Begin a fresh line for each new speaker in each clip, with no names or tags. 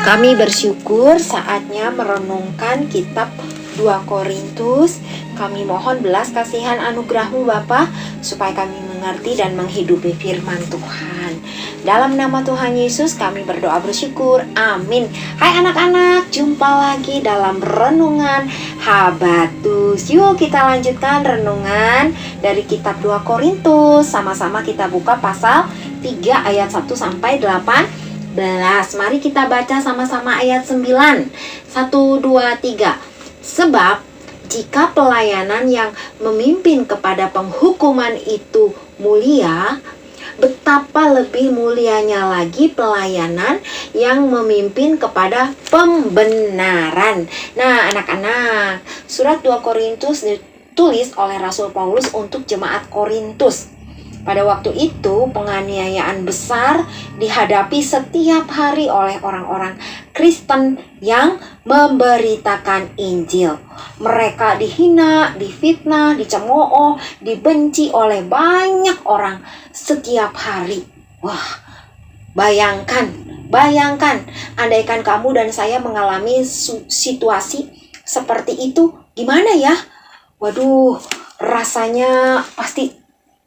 Kami bersyukur saatnya merenungkan kitab 2 Korintus. Kami mohon belas kasihan anugerah-Mu Bapa, supaya kami mengerti dan menghidupi firman Tuhan. Dalam nama Tuhan Yesus kami berdoa bersyukur. Amin. Hai anak-anak, jumpa lagi dalam renungan Habatus. Yuk kita lanjutkan renungan dari kitab 2 Korintus. Sama-sama kita buka pasal 3 ayat 1 sampai 8. Mari kita baca sama-sama ayat 9. 1, 2, 3. Sebab jika pelayanan yang memimpin kepada penghukuman itu mulia, betapa lebih mulianya lagi pelayanan yang memimpin kepada pembenaran. Nah, anak-anak, surat 2 Korintus ditulis oleh Rasul Paulus untuk jemaat Korintus. Pada waktu itu, penganiayaan besar dihadapi setiap hari oleh orang-orang Kristen yang memberitakan Injil. Mereka dihina, difitnah, dicemooh, dibenci oleh banyak orang setiap hari. Wah, bayangkan, andaikan kamu dan saya mengalami situasi seperti itu, gimana ya? Waduh, rasanya pasti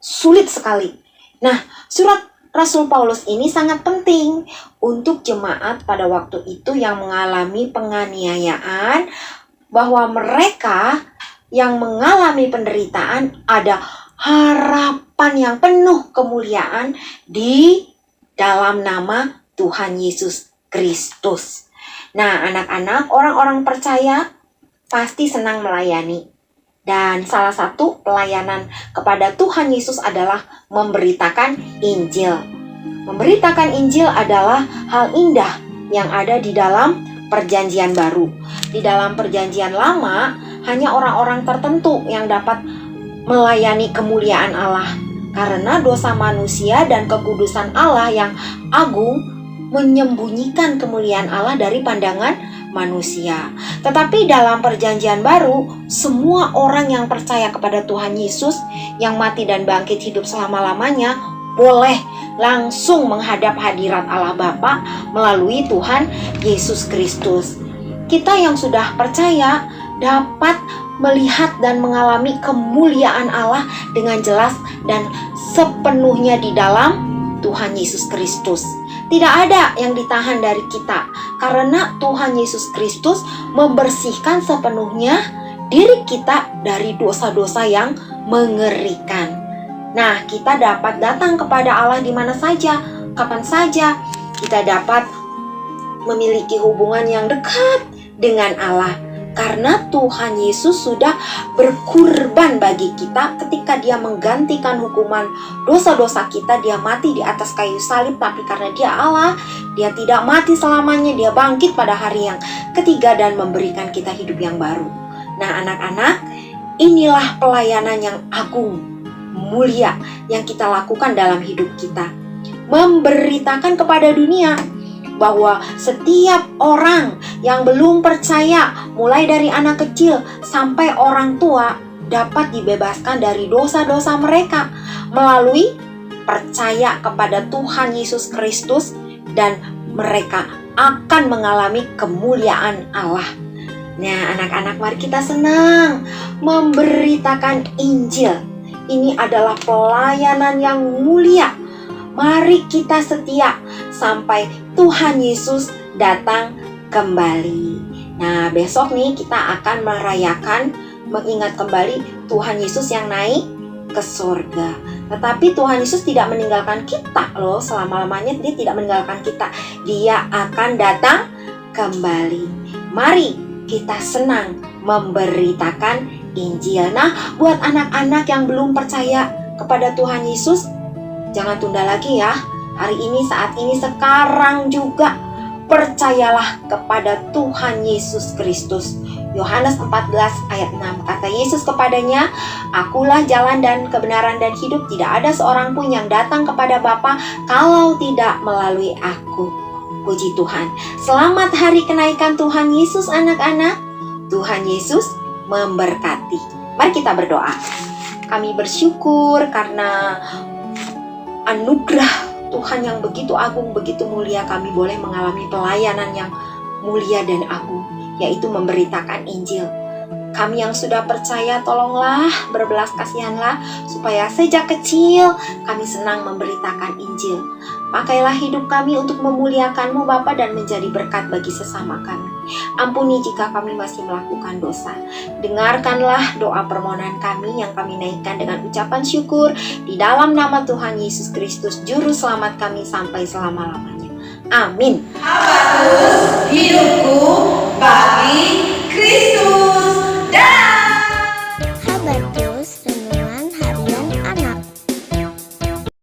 sulit sekali. Nah, surat Rasul Paulus ini sangat penting untuk jemaat pada waktu itu yang mengalami penganiayaan, bahwa mereka yang mengalami penderitaan ada harapan yang penuh kemuliaan di dalam nama Tuhan Yesus Kristus. Nah, anak-anak, orang-orang percaya pasti senang melayani. Dan salah satu pelayanan kepada Tuhan Yesus adalah memberitakan Injil. Memberitakan Injil adalah hal indah yang ada di dalam Perjanjian Baru. Di dalam Perjanjian Lama, hanya orang-orang tertentu yang dapat melayani kemuliaan Allah. Karena dosa manusia dan kekudusan Allah yang agung menyembunyikan kemuliaan Allah dari pandangan manusia. Tetapi dalam Perjanjian Baru, semua orang yang percaya kepada Tuhan Yesus yang mati dan bangkit hidup selama-lamanya boleh langsung menghadap hadirat Allah Bapa melalui Tuhan Yesus Kristus. Kita yang sudah percaya dapat melihat dan mengalami kemuliaan Allah dengan jelas dan sepenuhnya di dalam Tuhan Yesus Kristus. Tidak ada yang ditahan dari kita, karena Tuhan Yesus Kristus membersihkan sepenuhnya diri kita dari dosa-dosa yang mengerikan. Nah, kita dapat datang kepada Allah di mana saja, kapan saja. Kita dapat memiliki hubungan yang dekat dengan Allah, karena Tuhan Yesus sudah berkurban bagi kita ketika Dia menggantikan hukuman dosa-dosa kita. Dia mati di atas kayu salib, tapi karena Dia Allah, Dia tidak mati selamanya. Dia bangkit pada hari yang ketiga dan memberikan kita hidup yang baru. Nah, anak-anak, inilah pelayanan yang agung, mulia yang kita lakukan dalam hidup kita. Memberitakan kepada dunia bahwa setiap orang yang belum percaya, mulai dari anak kecil sampai orang tua, dapat dibebaskan dari dosa-dosa mereka melalui percaya kepada Tuhan Yesus Kristus, dan mereka akan mengalami kemuliaan Allah. Nah, anak-anak, mari kita senang memberitakan Injil. Ini adalah pelayanan yang mulia. Mari kita setia sampai Tuhan Yesus datang kembali. Nah, besok nih kita akan merayakan, mengingat kembali Tuhan Yesus yang naik ke surga. Tetapi Tuhan Yesus tidak meninggalkan kita loh selama-lamanya. Dia tidak meninggalkan kita. Dia akan datang kembali. Mari kita senang memberitakan Injil. Nah, buat anak-anak yang belum percaya kepada Tuhan Yesus, jangan tunda lagi ya. Hari ini, saat ini, sekarang juga percayalah kepada Tuhan Yesus Kristus. Yohanes 14 ayat 6, kata Yesus kepadanya, "Akulah jalan dan kebenaran dan hidup. Tidak ada seorang pun yang datang kepada Bapa kalau tidak melalui aku." Puji Tuhan. Selamat hari kenaikan Tuhan Yesus, anak-anak. Tuhan Yesus memberkati. Mari kita berdoa. Kami bersyukur karena anugerah Tuhan yang begitu agung, begitu mulia, kami boleh mengalami pelayanan yang mulia dan agung, yaitu memberitakan Injil. Kami yang sudah percaya, tolonglah, berbelas kasihanlah, supaya sejak kecil kami senang memberitakan Injil. Pakailah hidup kami untuk memuliakan-Mu Bapa dan menjadi berkat bagi sesama kami. Ampuni jika kami masih melakukan dosa. Dengarkanlah doa permohonan kami yang kami naikkan dengan ucapan syukur di dalam nama Tuhan Yesus Kristus, Juru Selamat kami sampai selama-lamanya. Amin.
Habatus hidupku bagi Kristus.